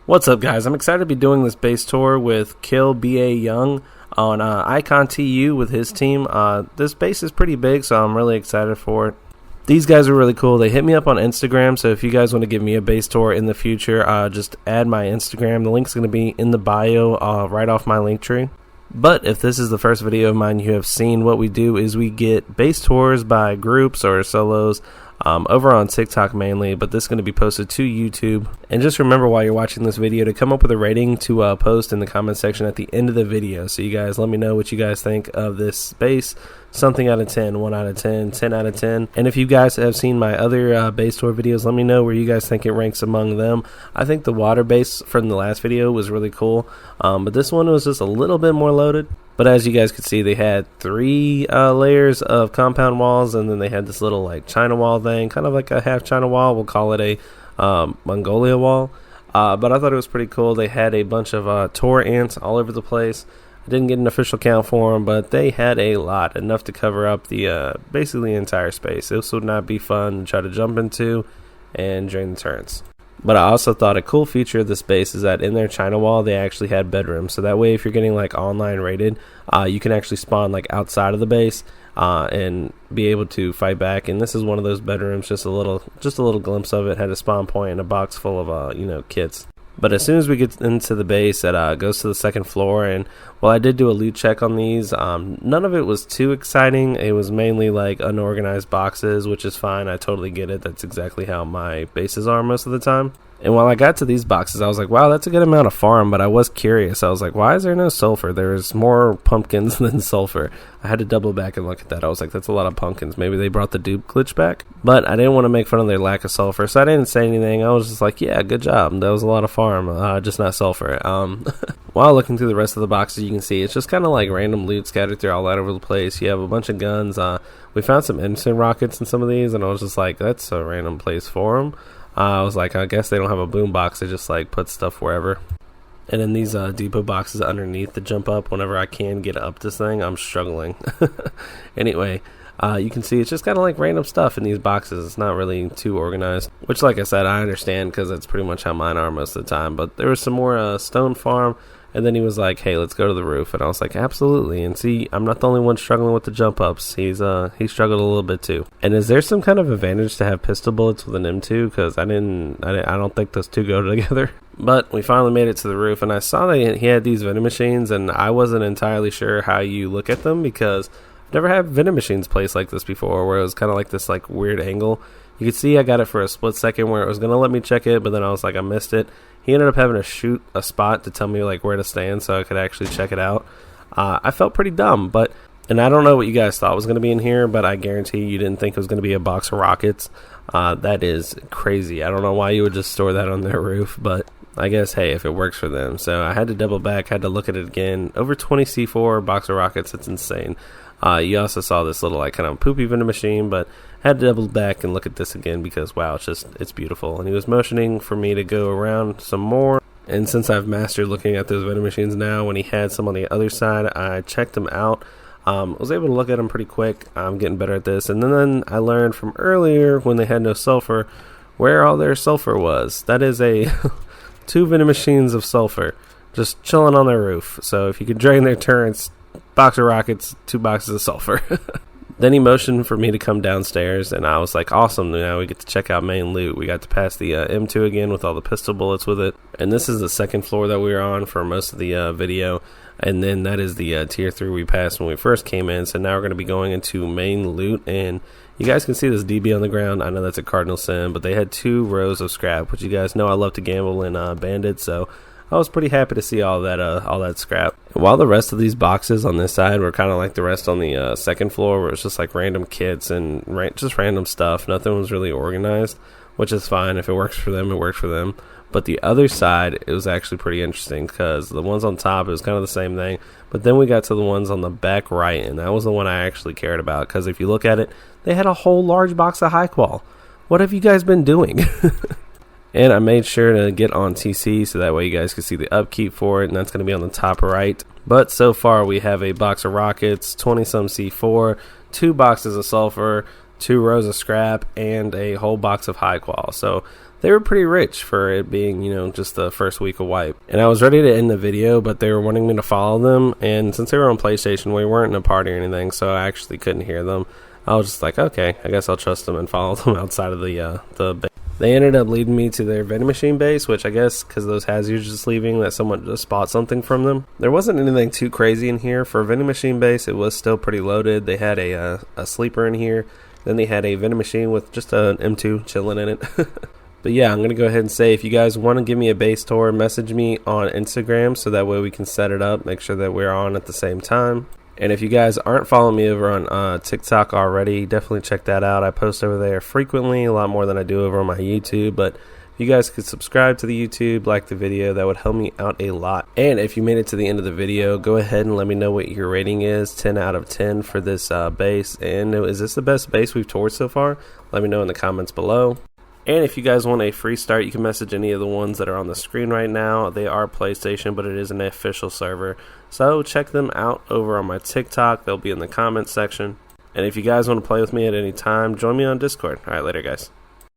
What's up, guys? I'm excited to be doing this base tour with Kill B.A. Young on Icon TU with his team. This base is pretty big, so I'm really excited for it. These guys are really cool. They hit me up on Instagram, so if you guys want to give me a base tour in the future, just add my Instagram. The link's going to be in the bio right off my link tree. But if this is the first video of mine you have seen, what we do is we get base tours by groups or solos over on TikTok mainly, but this is going to be posted to YouTube. And just remember while you're watching this video to come up with a rating to post in the comment section at the end of the video. So you guys let me know what you guys think of this base. Something out of 10, 1 out of 10, 10 out of 10. And if you guys have seen my other base tour videos, let me know where you guys think it ranks among them. I think the water base from the last video was really cool, but this one was just a little bit more loaded. But as you guys could see, they had 3 layers of compound walls, and then they had this little like China wall thing, kind of like a half China wall. We'll call it a Mongolia wall. But I thought it was pretty cool. They had a bunch of Tor ants all over the place. I didn't get an official count for them, but they had a lot, enough to cover up the basically the entire space. This would not be fun to try to jump into and drain the turrets. But I also thought a cool feature of this base is that in their China wall, they actually had bedrooms. So that way, if you're getting like online raided, you can actually spawn like outside of the base and be able to fight back. And this is one of those bedrooms, just a little glimpse of it. Had a spawn point and a box full of kits. But as soon as we get into the base, it goes to the second floor, and well, I did do a loot check on these. None of it was too exciting. It was mainly like unorganized boxes, which is fine. I totally get it. That's exactly how my bases are most of the time. And while I got to these boxes, I was like, wow, that's a good amount of farm, but I was curious. I was like, why is there no sulfur? There's more pumpkins than sulfur. I had to double back and look at that. I was like, that's a lot of pumpkins. Maybe they brought the dupe glitch back. But I didn't want to make fun of their lack of sulfur, so I didn't say anything. I was just like, yeah, good job. That was a lot of farm, just not sulfur. While looking through the rest of the boxes, you can see it's just kind of like random loot scattered through all over the place. You have a bunch of guns. We found some instant rockets in some of these, and I was just like, that's a random place for them. I was like, I guess they don't have a boom box. They just like put stuff wherever. And in these depot boxes underneath to jump up whenever I can get up this thing, I'm struggling. Anyway, you can see it's just kind of like random stuff in these boxes. It's not really too organized, which like I said, I understand because that's pretty much how mine are most of the time. But there was some more stone farm. And then he was like, hey, let's go to the roof. And I was like, absolutely. And see, I'm not the only one struggling with the jump ups. He struggled a little bit too. And is there some kind of advantage to have pistol bullets with an M2? Because I don't think those two go together. But we finally made it to the roof, and I saw that he had these vending machines, and I wasn't entirely sure how you look at them because I've never had vending machines placed like this before, where it was kind of like this like weird angle. You could see I got it for a split second where it was going to let me check it, but then I was like, I missed it. He ended up having to shoot a spot to tell me like where to stand so I could actually check it out. I felt pretty dumb, and I don't know what you guys thought was going to be in here, but I guarantee you didn't think it was going to be a box of rockets. That is crazy. I don't know why you would just store that on their roof, but I guess, hey, if it works for them. So I had to double back, had to look at it again. Over 20 C4 box of rockets, it's insane. You also saw this little like kind of poopy vending machine, but had to double back and look at this again because wow, it's beautiful. And he was motioning for me to go around some more. And since I've mastered looking at those vending machines now, when he had some on the other side, I checked them out. Was able to look at them pretty quick. I'm getting better at this. And then I learned from earlier when they had no sulfur where all their sulfur was. That is a 2 vending machines of sulfur just chilling on their roof. So if you could drain their turrets, box of rockets, 2 boxes of sulfur. Then he motioned for me to come downstairs, and I was like, awesome, now we get to check out main loot. We got to pass the M2 again with all the pistol bullets with it. And this is the second floor that we were on for most of the video. And then that is the tier 3 we passed when we first came in. So now we're going to be going into main loot, and you guys can see this DB on the ground. I know that's a cardinal sin, but they had 2 rows of scrap, which you guys know I love to gamble in bandits, so I was pretty happy to see all that scrap. While the rest of these boxes on this side were kind of like the rest on the second floor, where it's just like random kits and just random stuff. Nothing was really organized, which is fine. If it works for them, it works for them. But the other side, it was actually pretty interesting because the ones on top, it was kind of the same thing. But then we got to the ones on the back right, and that was the one I actually cared about because if you look at it, they had a whole large box of high qual. What have you guys been doing? And I made sure to get on TC so that way you guys can see the upkeep for it, and that's going to be on the top right. But so far we have a box of rockets, 20-some C4, 2 boxes of sulfur, 2 rows of scrap, and a whole box of high qual. So they were pretty rich for it being, just the first week of wipe. And I was ready to end the video, but they were wanting me to follow them, and since they were on PlayStation, we weren't in a party or anything, so I actually couldn't hear them. I was just like, okay, I guess I'll trust them and follow them outside of the base. They ended up leading me to their vending machine base, which I guess because those Hazyards just leaving, that someone just bought something from them. There wasn't anything too crazy in here. For a vending machine base, it was still pretty loaded. They had a sleeper in here. Then they had a vending machine with just an M2 chilling in it. But yeah, I'm going to go ahead and say, if you guys want to give me a base tour, message me on Instagram so that way we can set it up, make sure that we're on at the same time. And if you guys aren't following me over on TikTok already, definitely check that out. I post over there frequently, a lot more than I do over on my YouTube. But if you guys could subscribe to the YouTube, like the video, that would help me out a lot. And if you made it to the end of the video, go ahead and let me know what your rating is, 10 out of 10 for this base. And is this the best base we've toured so far? Let me know in the comments below. And if you guys want a free start, you can message any of the ones that are on the screen right now. They are PlayStation, but it is an official server. So check them out over on my TikTok. They'll be in the comments section. And if you guys want to play with me at any time, join me on Discord. All right, later, guys.